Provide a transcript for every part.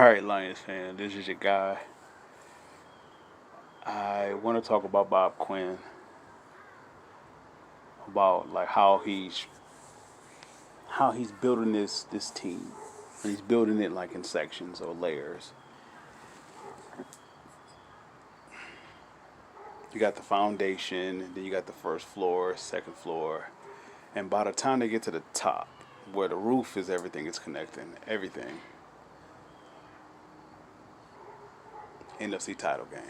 Alright, Lions fan, this is your guy. I want to talk about Bob Quinn, about like how he's building this team. And he's building it like in sections or layers. You got the foundation, and then you got the first floor, second floor, and by the time they get to the top, where the roof is everything is connecting, everything, NFC title game.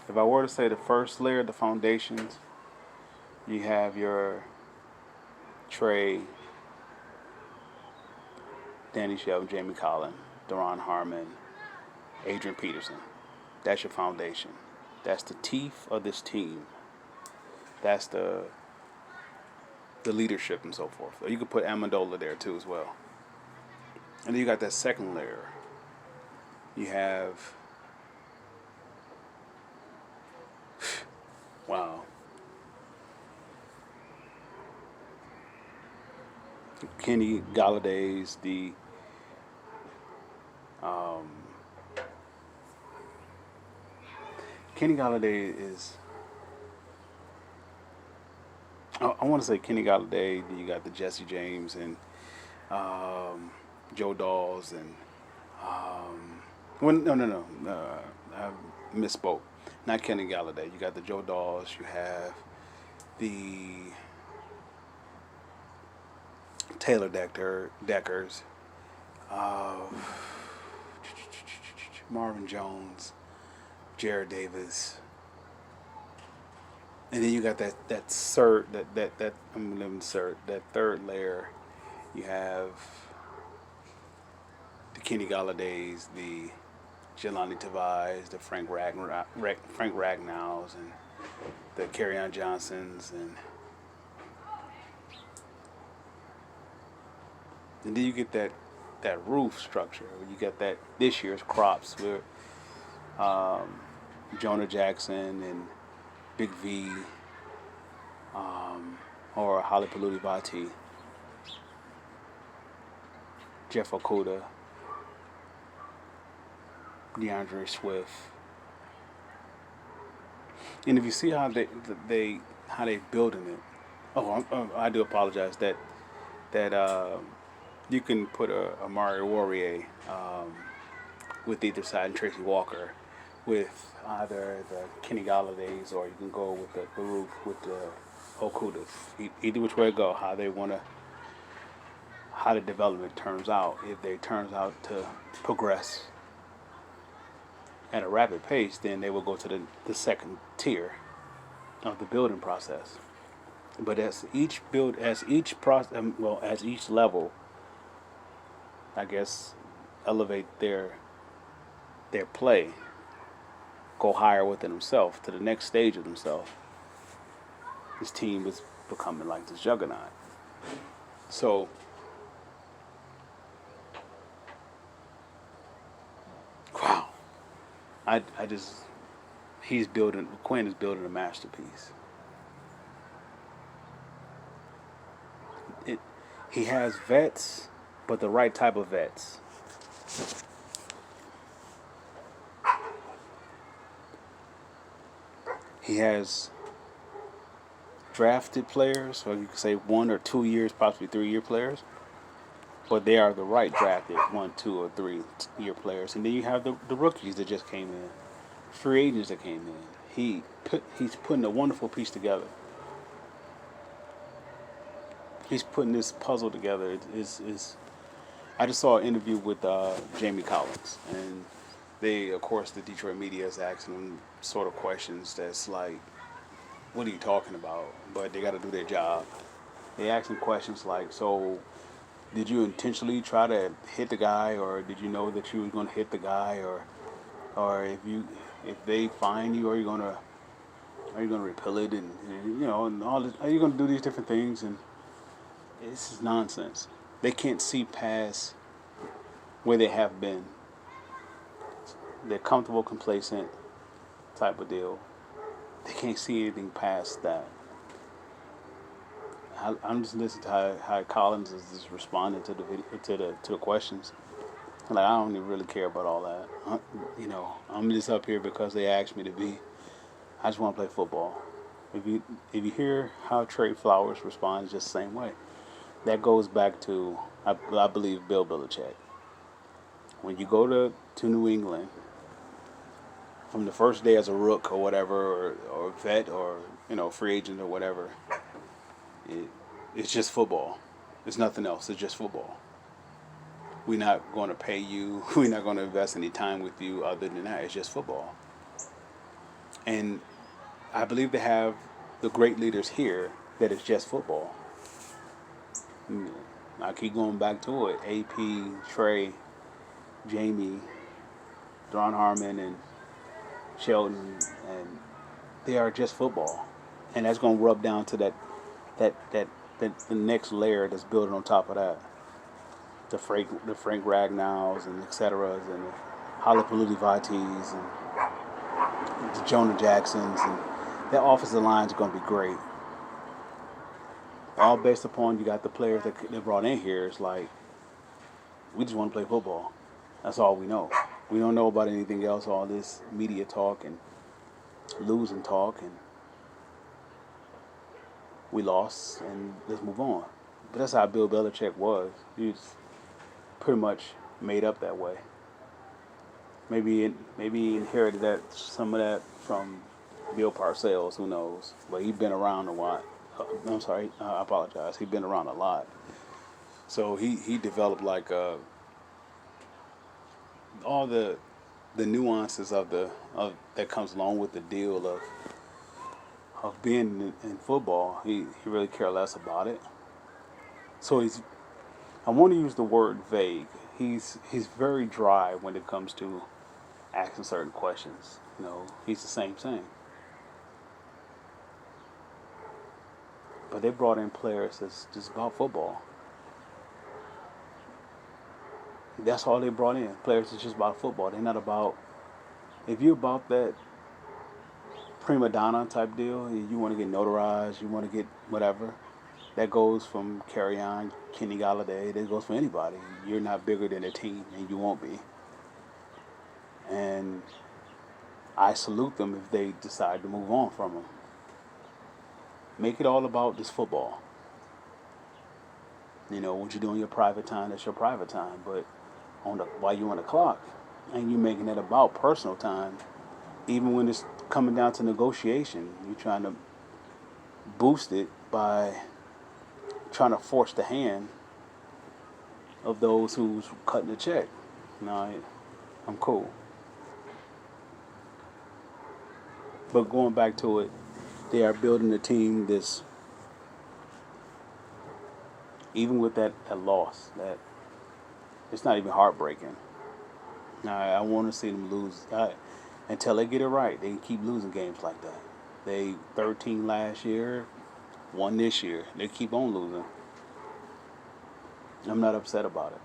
If I were to say the first layer, the foundations, you have your Trey, Danny Shelton, Jamie Collin, Deron Harmon, Adrian Peterson. That's your foundation. That's the teeth of this team. That's the leadership and so forth. Or you could put Amendola there too as well. And then you got that second layer. You have wow. Kenny Galladay's the um, Kenny Galladay is. I want to say Kenny Galladay. Then you got the Jesse James and um, Joe Dawes and well, no. I misspoke. Not Kenny Galladay. You got the Joe Dawes. You have the Taylor Deckers, uh, Marvin Jones, Jared Davis, and then you got that third that I'm living third that third layer. You have the Kenny Galladays, the Jelani Tavais, the Frank Ragnows, and the Kerryon Johnsons, and then you get that roof structure. You get that this year's crops with um, Jonah Jackson and Big V, or Halipaludi Vati, Jeff Okuda, DeAndre Swift. And if you see how they building it, I do apologize that you can put a Mario Warrior with either side and Tracy Walker with either the Kenny Galladays, or you can go with the roof with the Okudas. Either which way it go, how the development turns out. If they turns out to progress at a rapid pace, then they will go to the second tier of the building process. But as each level, I guess, elevate their play, go higher within themselves to the next stage of themselves. This team is becoming like this juggernaut. So wow, I just Quinn is building a masterpiece. He has vets, but the right type of vets. He has drafted players, so you could say 1 or 2 years, possibly 3-year players, but they are the right drafted 1, 2, or 3-year players. And then you have the rookies that just came in, free agents that came in. He's putting a wonderful piece together. He's putting this puzzle together. I just saw an interview with Jamie Collins, and of course, the Detroit media is asking him sort of questions that's like, what are you talking about? But they got to do their job. They ask him questions like, so did you intentionally try to hit the guy, or did you know that you were going to hit the guy, or if they find you, are you going to repel it, and and all this, are you going to do these different things? And this is nonsense. They can't see past where they have been. They're comfortable, complacent type of deal. They can't see anything past that. I'm just listening to how Collins is just responding to the video, to the questions. Like I don't even really care about all that. I'm just up here because they asked me to be. I just want to play football. If you hear how Trey Flowers responds, just the same way. That goes back to I believe Bill Belichick. When you go to New England, from the first day as a rook or whatever, or vet or free agent or whatever, it's just football. It's nothing else. It's just football. We're not going to pay you. We're not going to invest any time with you other than that. It's just football. And I believe they have the great leaders here that it's just football. I keep going back to it. AP, Trey, Jamie, Thron Harmon, and Sheldon, and they are just football. And that's going to rub down to the next layer that's building on top of that. The Frank Ragnows and et ceteras and the Halapalooty and the Jonah Jacksons, and that offensive line is going to be great. All based upon you got the players that they brought in here. It's like we just want to play football. That's all we know. We don't know about anything else. All this media talk and losing talk, and we lost, and let's move on. But that's how Bill Belichick was. He was pretty much made up that way. Maybe he inherited some of that from Bill Parcells. Who knows? But he's been around a while. I'm sorry, I apologize. He's been around a lot. So he developed like all the nuances of that comes along with the deal of being in football. He really cared less about it. So I want to use the word vague. He's very dry when it comes to asking certain questions. He's the same thing. But they brought in players that's just about football. That's all they brought in. Players that's just about football. They're not about. If you're about that prima donna type deal, you want to get notarized, you want to get whatever. That goes from Carry On, Kenny Galladay. That goes for anybody. You're not bigger than a team, and you won't be. And I salute them if they decide to move on from them. Make it all about this football. What you do in your private time, that's your private time. But while you're on the clock, and you're making it about personal time, even when it's coming down to negotiation, you're trying to boost it by trying to force the hand of those who's cutting the check. I'm cool. But going back to it, they are building a team that's, even with that loss, that it's not even heartbreaking. I want to see them lose until they get it right. They keep losing games like that. They 13 last year, 1 this year. They keep on losing. I'm not upset about it.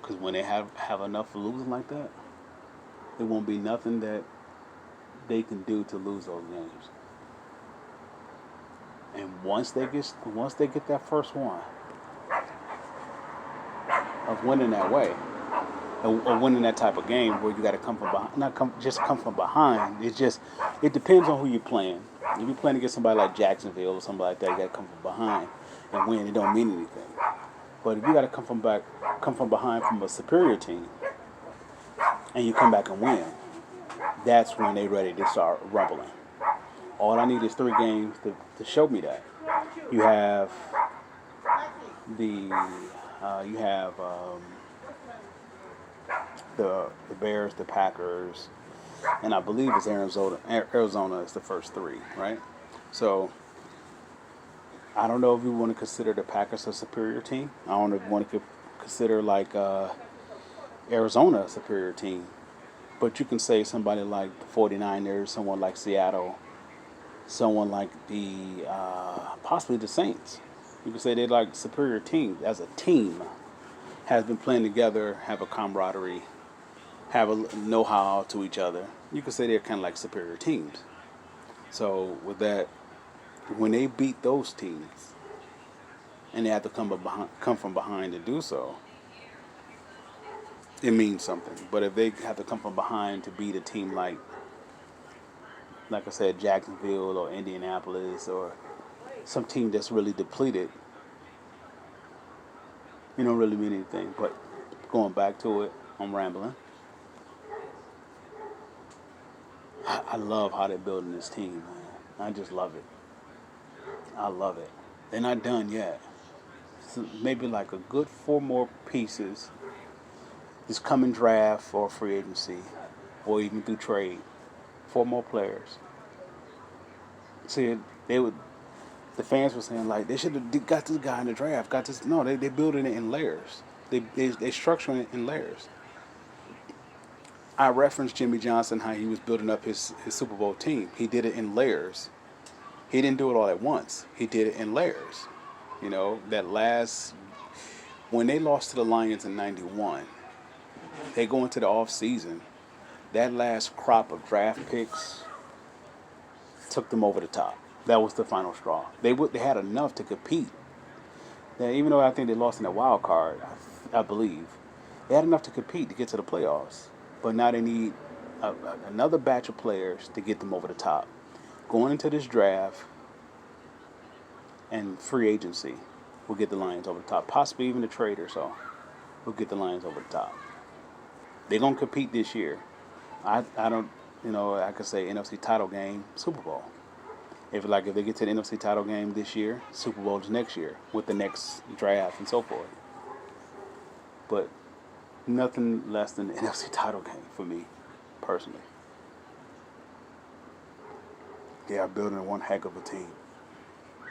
Because when they have enough for losing like that, there won't be nothing that they can do to lose those games. And once they get that first one of winning that way, or winning that type of game where you got to come from behind, come from behind. It depends on who you're playing. If you're playing against somebody like Jacksonville or somebody like that, you got to come from behind and win. It don't mean anything. But if you got to come from behind from a superior team, and you come back and win, that's when they're ready to start rumbling. All I need is 3 games to show me that. You have the Bears, the Packers, and I believe it's Arizona. Arizona is the first 3, right? So I don't know if you want to consider the Packers a superior team. I don't know if you want to consider like Arizona a superior team. But you can say somebody like the 49ers, someone like Seattle, someone like the possibly the Saints. You can say they're like superior teams. As a team, has been playing together, have a camaraderie, have a know-how to each other. You can say they're kind of like superior teams. So with that, when they beat those teams, and they have to come from behind to do so, it means something. But if they have to come from behind to beat a team like I said, Jacksonville or Indianapolis or some team that's really depleted, you don't really mean anything. But going back to it, I'm rambling. I love how they're building this team, man. I just love it. I love it. They're not done yet. So maybe like a good 4 more pieces. This coming draft or free agency, or even through trade. 4 more players. See, the fans were saying like they should have got this guy in the draft. Got this. No, they building it in layers. They structuring it in layers. I referenced Jimmy Johnson, how he was building up his Super Bowl team. He did it in layers. He didn't do it all at once. He did it in layers. You know, when they lost to the Lions in '91, they go into the off season. That last crop of draft picks took them over the top. That was the final straw. They had enough to compete. Now, even though I think they lost in the wild card, I believe, they had enough to compete to get to the playoffs. But now they need another batch of players to get them over the top. Going into this draft and free agency will get the Lions over the top. Possibly even a trade or so will get the Lions over the top. They're going to compete this year. I don't, I could say NFC title game, Super Bowl. If they get to the NFC title game this year, Super Bowl is next year with the next draft and so forth. But nothing less than the NFC title game for me, personally. They are building one heck of a team.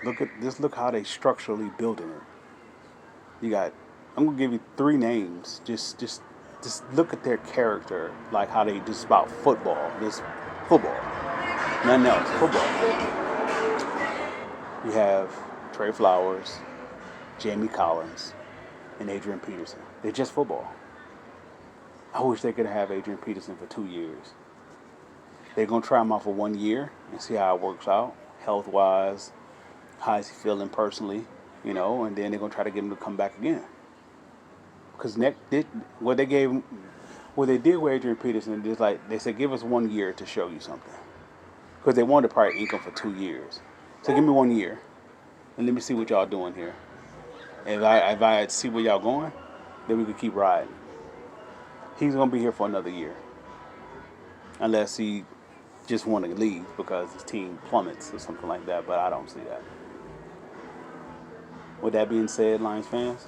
Look how they structurally building it. I'm gonna give you 3 names. Just look at their character, like how they just about football. Just football. Nothing else. Football. You have Trey Flowers, Jamie Collins, and Adrian Peterson. They're just football. I wish they could have Adrian Peterson for 2 years. They're going to try him out for 1 year and see how it works out, health-wise, how is he feeling personally, and then they're going to try to get him to come back again. Because what they did with Adrian Peterson is like, they said, give us 1 year to show you something. Because they wanted to probably ink him for 2 years. So give me 1 year, and let me see what y'all doing here. If I see where y'all going, then we could keep riding. He's going to be here for another year. Unless he just want to leave because his team plummets or something like that, but I don't see that. With that being said, Lions fans,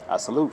I salute.